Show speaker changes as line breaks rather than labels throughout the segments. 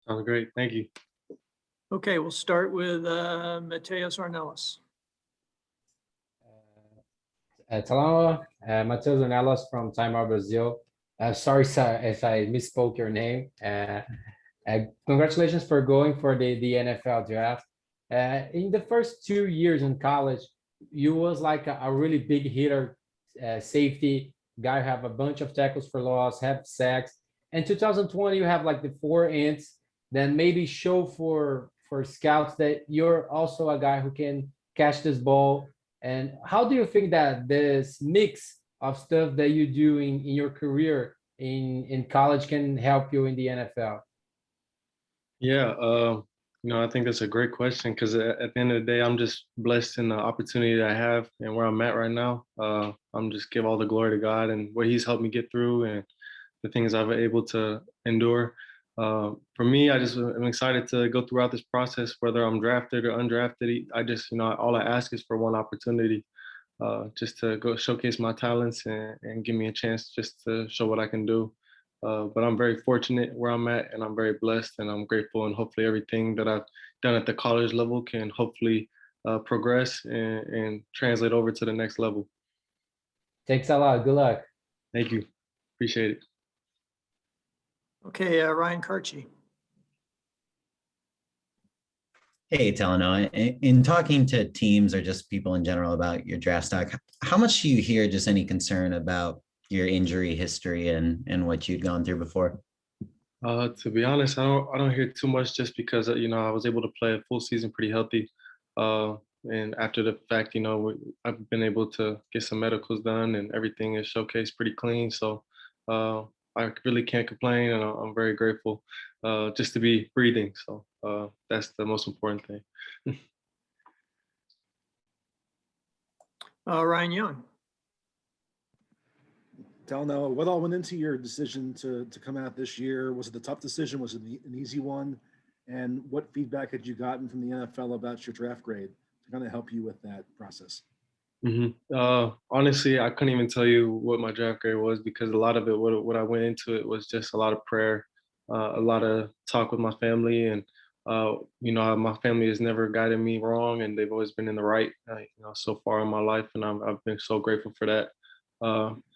Sounds great. Thank you.
Okay, we'll start with Mateus Ornelas.
Talanoa, Matheus Ornelas from Timor, Brazil. Sorry sir, if I misspoke your name. Congratulations for going for the NFL draft. In the first 2 years in college, you was like a really big hitter, safety guy, have a bunch of tackles for loss, have sacks. In 2020, you have like the 4 ints, then maybe show for scouts that you're also a guy who can catch this ball. And how do you think that this mix of stuff that you do in your career in college can help you in the NFL?
Yeah, I think that's a great question because at the end of the day, I'm just blessed in the opportunity that I have and where I'm at right now. I'm just give all the glory to God and what He's helped me get through and the things I've been able to endure. For me, I just am excited to go throughout this process, whether I'm drafted or undrafted. I just, all I ask is for one opportunity, just to go showcase my talents and give me a chance just to show what I can do. But I'm very fortunate where I'm at, and I'm very blessed, and I'm grateful. And hopefully, everything that I've done at the college level can hopefully progress and translate over to the next level.
Thanks a lot. Good luck.
Thank you. Appreciate it.
Okay, Ryan Karchi.
Hey, Talanoa. In talking to teams or just people in general about your draft stock, how much do you hear just any concern about your injury history and what you'd gone through before?
To be honest, I don't hear too much just because I was able to play a full season pretty healthy, and after the fact, I've been able to get some medicals done and everything is showcased pretty clean. So I really can't complain, and I'm very grateful just to be breathing. So that's the most important thing.
Ryan Young.
Talanoa, what all went into your decision to come out this year? Was it a tough decision? Was it an easy one? And what feedback had you gotten from the NFL about your draft grade to kind of help you with that process?
Honestly, I couldn't even tell you what my draft grade was because a lot of it, what I went into it was just a lot of prayer, a lot of talk with my family, and my family has never guided me wrong, and they've always been in the right, so far in my life, and I've been so grateful for that.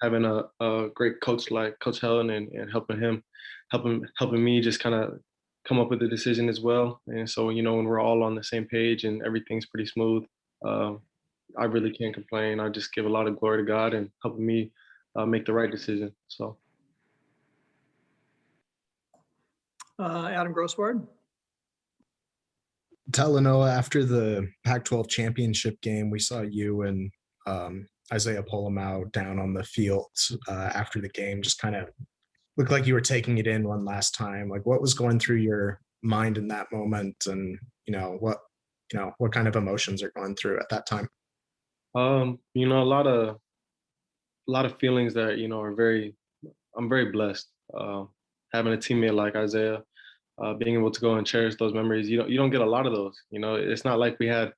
Having a great coach like Coach Helen and helping me just kind of come up with the decision as well. And so when we're all on the same page and everything's pretty smooth, I really can't complain. I just give a lot of glory to God and helping me make the right decision. So,
Adam Grossward.
Talanoa, after the Pac-12 championship game, we saw you and Isaiah Polamau down on the field after the game. Just kind of looked like you were taking it in one last time. Like, what was going through your mind in that moment, and what kind of emotions are going through at that time?
a lot of feelings that I'm very blessed. Having a teammate like Isaiah, being able to go and cherish those memories. You don't get a lot of those. It's not like we had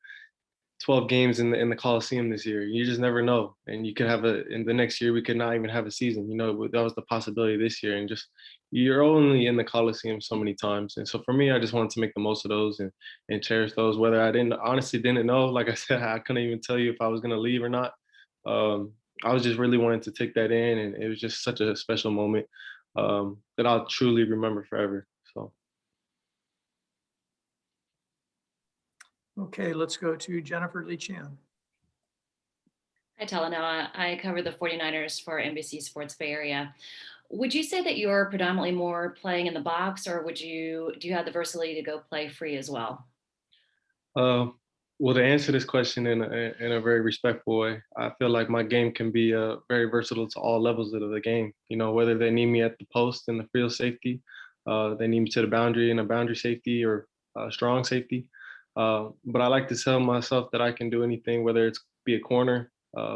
12 games in the Coliseum this year. You just never know, and you could have in the next year we could not even have a season. That was the possibility this year, and just you're only in the Coliseum so many times. And so for me, I just wanted to make the most of those and cherish those. Whether I didn't know, like I said, I couldn't even tell you if I was gonna leave or not. I was just really wanting to take that in, and it was just such a special moment that I'll truly remember forever. So.
Okay, let's go to Jennifer Lee Chan.
Hi, Talanoa. I cover the 49ers for NBC Sports Bay Area. Would you say that you're predominantly more playing in the box, or do you have the versatility to go play free as well?
Well, to answer this question in a very respectful way, I feel like my game can be very versatile to all levels of the game. Whether they need me at the post in the field safety, they need me to the boundary in a boundary safety or strong safety. But I like to tell myself that I can do anything, whether it's be a corner,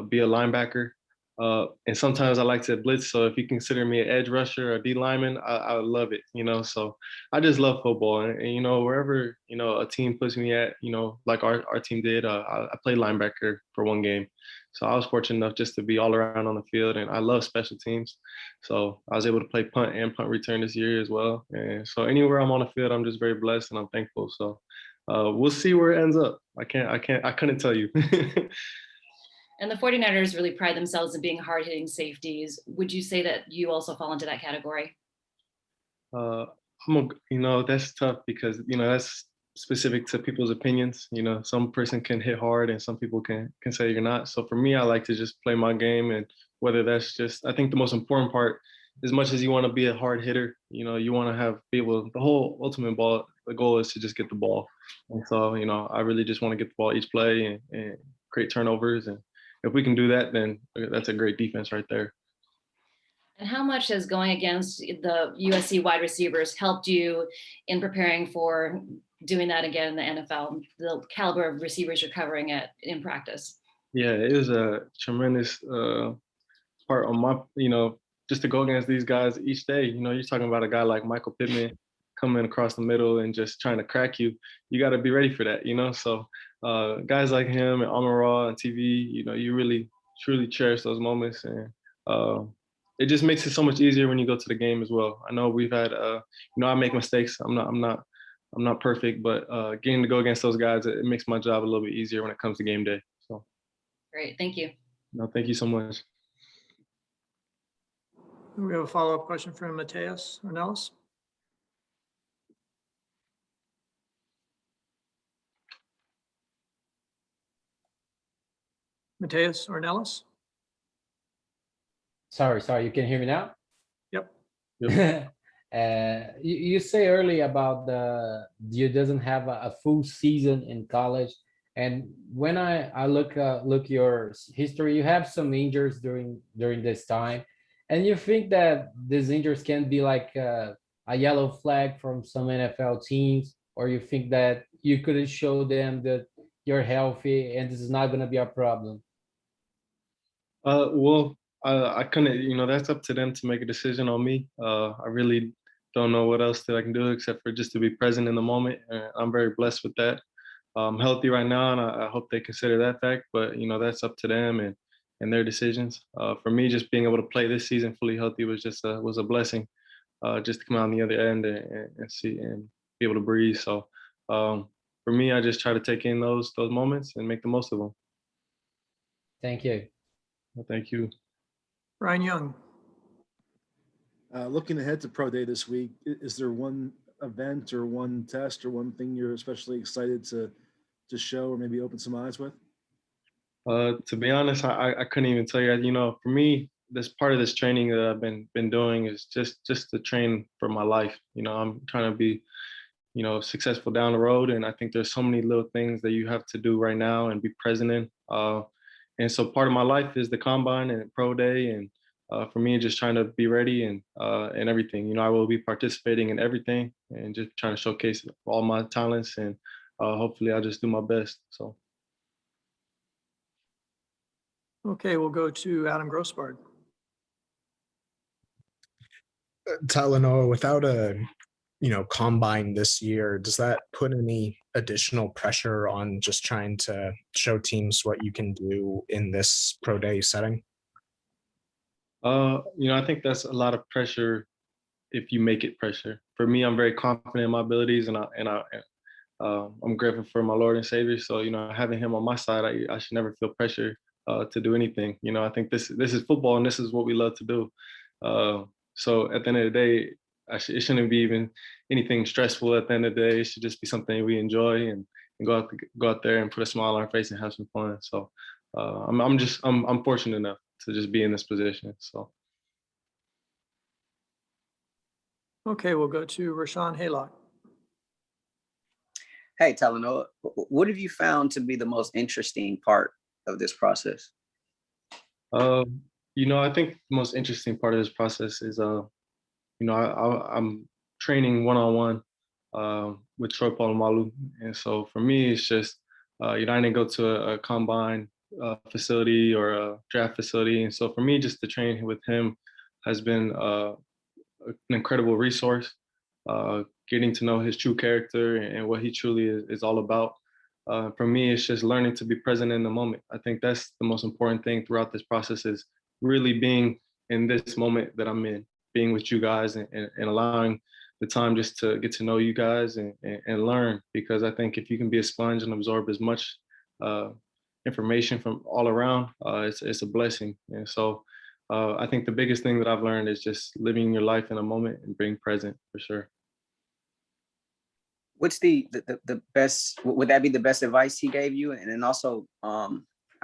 be a linebacker, And sometimes I like to blitz. So if you consider me an edge rusher or a D lineman, I would love it, you know. So I just love football. And, you know, wherever, you know, a team puts me at, you know, like our team did, I played linebacker for one game. So I was fortunate enough just to be all around on the field. And I love special teams. So I was able to play punt and punt return this year as well. And so anywhere I'm on the field, I'm just very blessed and I'm thankful. So we'll see where it ends up. I couldn't tell you.
And the 49ers really pride themselves in being hard-hitting safeties. Would you say that you also fall into that category?
Uh, you know, that's tough because, you know, that's specific to people's opinions. You know, some person can hit hard and some people can say you're not. So for me, I like to just play my game, and whether that's just, I think the most important part, as much as you want to be a hard hitter, you know, you want to be able, the whole ultimate ball, the goal is to just get the ball. And so, you know, I really just want to get the ball each play and create turnovers. And if we can do that, then that's a great defense right there.
And how much has going against the USC wide receivers helped you in preparing for doing that again in the NFL, the caliber of receivers you're covering in practice?
Yeah, it was a tremendous part on my, you know, just to go against these guys each day. You know, you're talking about a guy like Michael Pittman coming across the middle and just trying to crack you. You got to be ready for that, you know? So guys like him and Amon-Ra on TV, you know, you really truly cherish those moments. And it just makes it so much easier when you go to the game as well. I know we've had, you know, I make mistakes. I'm not perfect, but getting to go against those guys, it makes my job a little bit easier when it comes to game day. So.
Great, thank you.
No, thank you so much.
We have a follow-up question from Mateus Ornelas. Mateus Ornelas?
Sorry, you can hear me now?
Yep.
You say earlier about you doesn't have a full season in college, and when I look your history, you have some injuries during this time, and you think that these injuries can be like a yellow flag from some NFL teams, or you think that you could show them that you're healthy and this is not going to be a problem?
Well, I couldn't, you know, that's up to them to make a decision on me. I really don't know what else that I can do except for just to be present in the moment. I'm very blessed with that. I'm healthy right now, and I hope they consider that fact. But you know, that's up to them and their decisions. For me, just being able to play this season fully healthy was just was a blessing. Just to come out on the other end and see and be able to breathe. So for me, I just try to take in those moments and make the most of them.
Thank you.
Well, thank you.
Ryan Young.
Looking ahead to Pro Day this week, is there one event or one test or one thing you're especially excited to show or maybe open some eyes with?
To be honest, I couldn't even tell you. You know, for me, this part of this training that I've been doing is just to train for my life. You know, I'm trying to be, you know, successful down the road, and I think there's so many little things that you have to do right now and be present in. And so part of my life is the combine and pro day, and for me, just trying to be ready and everything. You know, I will be participating in everything and just trying to showcase all my talents, and hopefully, I'll just do my best. So.
Okay, we'll go to Adam Grossbard.
Talanoa, without a combine this year, does that put any additional pressure on just trying to show teams what you can do in this pro day setting?
You know, I think that's a lot of pressure if you make it pressure. For me, I'm very confident in my abilities, and I'm grateful for my Lord and Savior. So, you know, having Him on my side, I should never feel pressure to do anything. You know, I think this is football, and this is what we love to do. So at the end of the day, it shouldn't be even anything stressful. At the end of the day, it should just be something we enjoy and go out there and put a smile on our face and have some fun. So I'm fortunate enough to just be in this position. So.
Okay, we'll go to Rashawn Haylock.
Hey, Talanoa, what have you found to be the most interesting part of this process?
You know, I think the most interesting part of this process is, you know, I'm training one-on-one with Troy Polamalu. And so for me, it's just, you know, I didn't go to a combine facility or a draft facility. And so for me, just to train with him has been an incredible resource. Getting to know his true character and what he truly is all about. For me, it's just learning to be present in the moment. I think that's the most important thing throughout this process is really being in this moment that I'm in, being with you guys and allowing the time just to get to know you guys and learn. Because I think if you can be a sponge and absorb as much information from all around, it's a blessing. And so I think the biggest thing that I've learned is just living your life in a moment and being present for sure.
What's the best, would that be the best advice he gave you? And then also, I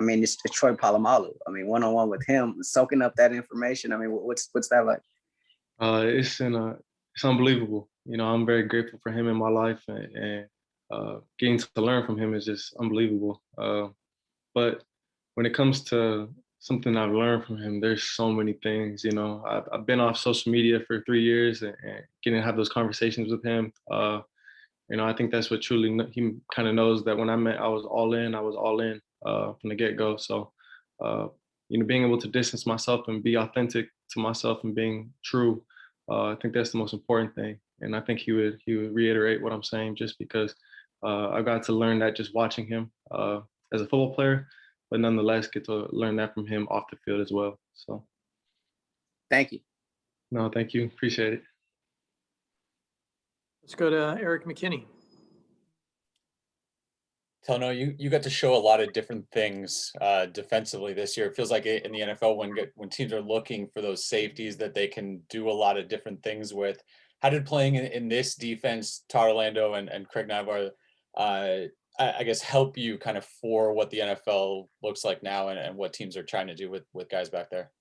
mean, it's Troy Polamalu. I mean, one-on-one with him, soaking up that information. I mean, what's that like?
It's unbelievable. You know, I'm very grateful for him in my life, and getting to learn from him is just unbelievable. But when it comes to something I've learned from him, there's so many things. You know, I've been off social media for 3 years and getting to have those conversations with him. You know, I think that's what truly he kind of knows that when I was all in. I was all in from the get go. So, you know, being able to distance myself and be authentic to myself and being true, I think that's the most important thing. And I think he would reiterate what I'm saying just because I got to learn that just watching him as a football player, but nonetheless get to learn that from him off the field as well. So,
Thank you.
no, thank you, appreciate it.
Let's go to Eric McKinney.
Talanoa, you got to show a lot of different things defensively this year. It feels like in the NFL when teams are looking for those safeties that they can do a lot of different things with. How did playing in this defense, Orlando and Craig Navar, I guess help you kind of for what the NFL looks like now and what teams are trying to do with guys back there?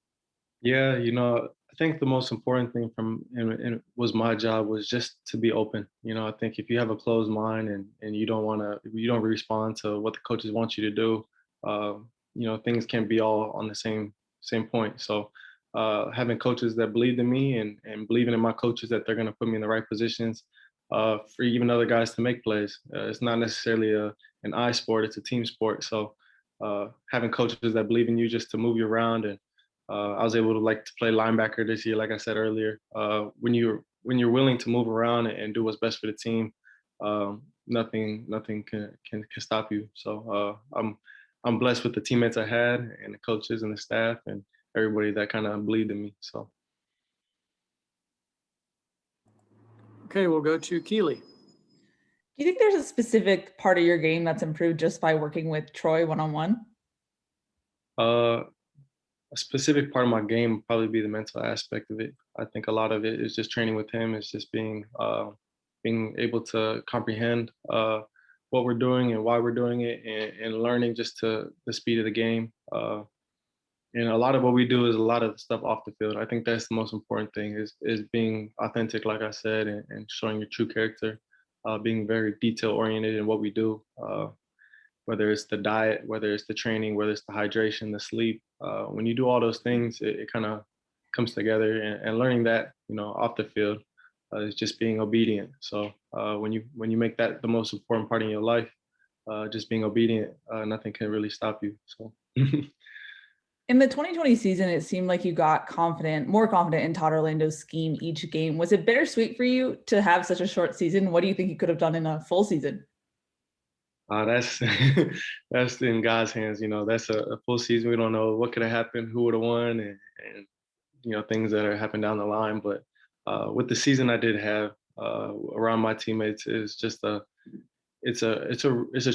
Yeah, you know, I think the most important thing and was my job was just to be open. You know, I think if you have a closed mind and you don't respond to what the coaches want you to do, you know, things can't be all on the same point. So having coaches that believed in me and believing in my coaches that they're going to put me in the right positions for even other guys to make plays. It's not necessarily an eye sport; it's a team sport. So having coaches that believe in you just to move you around and I was able to play linebacker this year, like I said earlier. When you're willing to move around and do what's best for the team, nothing can stop you. So I'm blessed with the teammates I had and the coaches and the staff and everybody that kind of believed in me. So.
Okay, we'll go to Keely.
Do you think there's a specific part of your game that's improved just by working with Troy one-on-one?
A specific part of my game would probably be the mental aspect of it. I think a lot of it is just training with him. It's just being able to comprehend what we're doing and why we're doing it, and learning just to the speed of the game. And a lot of what we do is a lot of stuff off the field. I think that's the most important thing is being authentic, like I said, and showing your true character, being very detail oriented in what we do. Whether it's the diet, whether it's the training, whether it's the hydration, the sleep. When you do all those things, it kind of comes together. And learning that, you know, off the field is just being obedient. So when you make that the most important part in your life, just being obedient, nothing can really stop you. So.
In the 2020 season, it seemed like you got more confident in Todd Orlando's scheme each game. Was it bittersweet for you to have such a short season? What do you think you could have done in a full season?
That's that's in God's hands. You know, that's a full season. We don't know what could have happened, who would have won, and you know things that are happening down the line. But with the season I did have around my teammates, is just it's a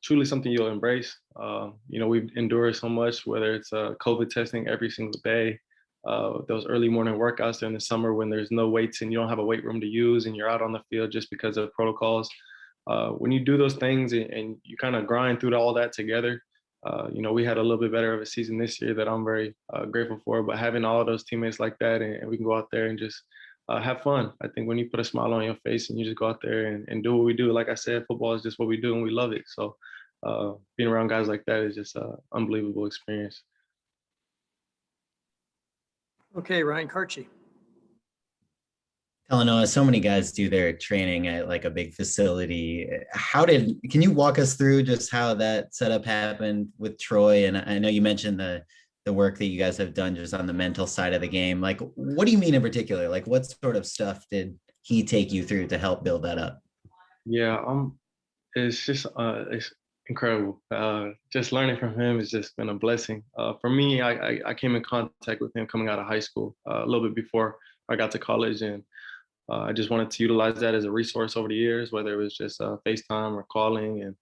truly something you'll embrace. You know, we've endured so much, whether it's COVID testing every single day, those early morning workouts during the summer when there's no weights and you don't have a weight room to use and you're out on the field just because of protocols. When you do those things and you kind of grind through all that together, you know, we had a little bit better of a season this year that I'm very grateful for. But having all of those teammates like that and we can go out there and just have fun. I think when you put a smile on your face and you just go out there and do what we do, like I said, football is just what we do and we love it. So being around guys like that is just an unbelievable experience.
Okay, Ryan Karchi.
Talanoa, so many guys do their training at like a big facility. Can you walk us through just how that setup happened with Troy? And I know you mentioned the work that you guys have done just on the mental side of the game. Like, what do you mean in particular? Like, what sort of stuff did he take you through to help build that up?
Yeah, it's just it's incredible. Just learning from him has just been a blessing. For me, I came in contact with him coming out of high school a little bit before I got to college, and I just wanted to utilize that as a resource over the years, whether it was just FaceTime or calling, and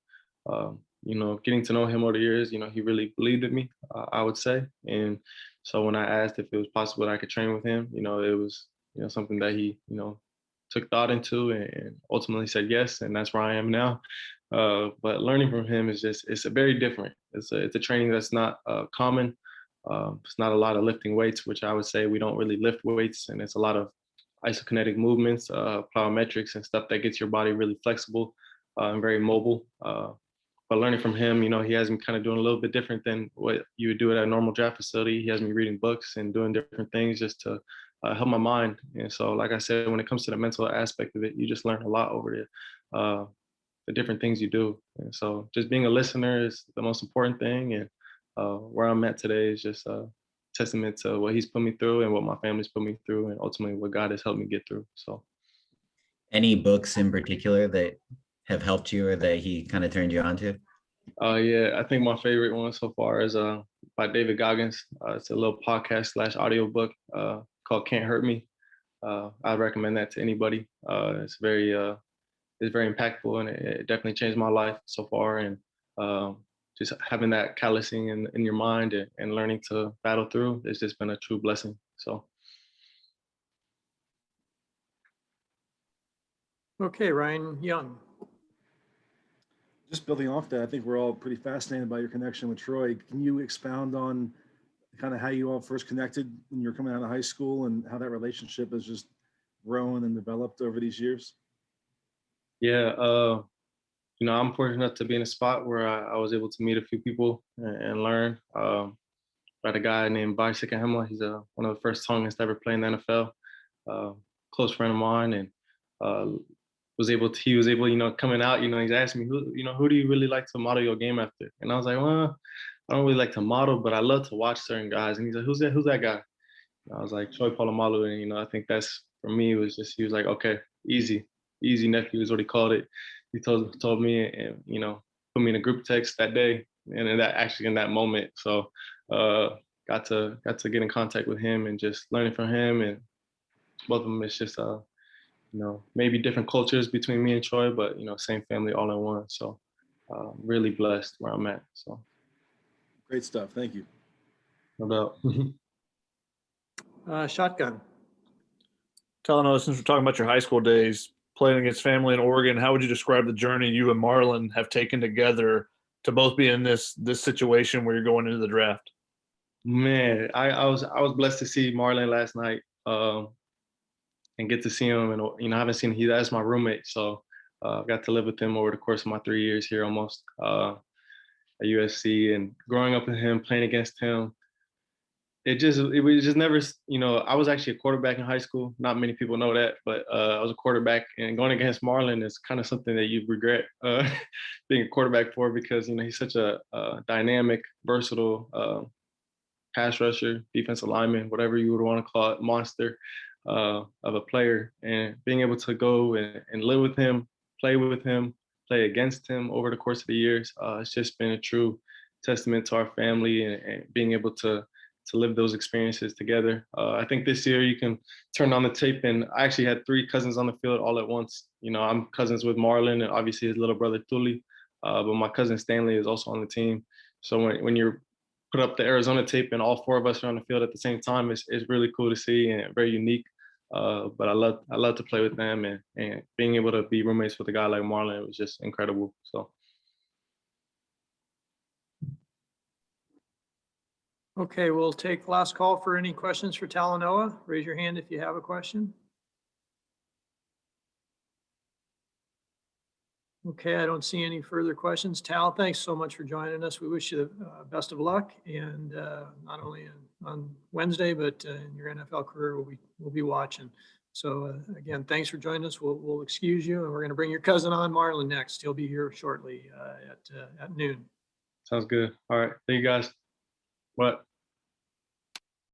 getting to know him over the years. He really believed in me, I would say, and so when I asked if it was possible that I could train with him, it was something that he took thought into, and ultimately said yes, and that's where I am now. But learning from him is it's a very different. It's a training that's not common. It's not a lot of lifting weights, which I would say we don't really lift weights, and it's a lot of isokinetic movements, plyometrics, and stuff that gets your body really flexible and very mobile. But learning from him, he has me kind of doing a little bit different than what you would do at a normal draft facility. He has me reading books and doing different things just to help my mind. And so, like I said, when it comes to the mental aspect of it, you just learn a lot over the different things you do. And so just being a listener is the most important thing. And where I'm at today is just a testament to what he's put me through and what my family's put me through, and ultimately what God has helped me get through. So
Any books in particular that have helped you or that he kind of turned you on to?
yeah, I think my favorite one so far is by David Goggins. It's a little podcast / audio book called Can't Hurt Me. I recommend that to anybody. It's very impactful, and it definitely changed my life so far. And just having that callousing in your mind and learning to battle through, it's just been a true blessing. So.
Okay, Ryan Young.
Just building off that, I think we're all pretty fascinated by your connection with Troy. Can you expound on kind of how you all first connected when you were coming out of high school and how that relationship has just grown and developed over these years?
Yeah, I'm fortunate enough to be in a spot where I was able to meet a few people and learn. About a guy named Bryce Hemla. He's one of the first Tongans to ever play in the NFL. Close friend of mine, and he was able, coming out, he's asking me, who do you really like to model your game after? And I was like, well, I don't really like to model, but I love to watch certain guys. And he's like, who's that guy? And I was like, Troy Polamalu. And, I think that's, for me, he was like, okay, easy nephew is what he called it. He told me, and, put me in a group text that day, and in that moment. So got to get in contact with him and just learning from him. And both of them, it's just, maybe different cultures between me and Troy, but, same family all in one. So really blessed where I'm at. So.
Great stuff. Thank you.
No doubt.
Shotgun.
Talanoa, since we're talking about your high school days, playing against family in Oregon, how would you describe the journey you and Marlon have taken together to both be in this situation where you're going into the draft?
Man, I was blessed to see Marlon last night and get to see him. And I haven't seen him. That's my roommate, so I got to live with him over the course of my 3 years here almost at USC. And growing up with him, playing against him, it was just never, I was actually a quarterback in high school. Not many people know that, but I was a quarterback, and going against Marlon is kind of something that you regret being a quarterback for, because, he's such a dynamic, versatile pass rusher, defensive lineman, whatever you would want to call it, monster of a player. And being able to go and live with him, play with him, play against him over the course of the years, it's just been a true testament to our family and being able to live those experiences together. I think this year you can turn on the tape, and I actually had 3 cousins on the field all at once. I'm cousins with Marlon and obviously his little brother Tuli, but my cousin Stanley is also on the team. So when you're put up the Arizona tape and all 4 of us are on the field at the same time, it's really cool to see and very unique. But I love to play with them, and being able to be roommates with a guy like Marlon was just incredible. So.
Okay, we'll take last call for any questions for Talanoa. Raise your hand if you have a question. Okay, I don't see any further questions. Tal, thanks so much for joining us. We wish you the best of luck, and not only on Wednesday, but in your NFL career, we'll be watching. So again, thanks for joining us. We'll excuse you, and we're going to bring your cousin on, Marlon, next. He'll be here shortly at noon.
Sounds good. All right. Thank you guys. What?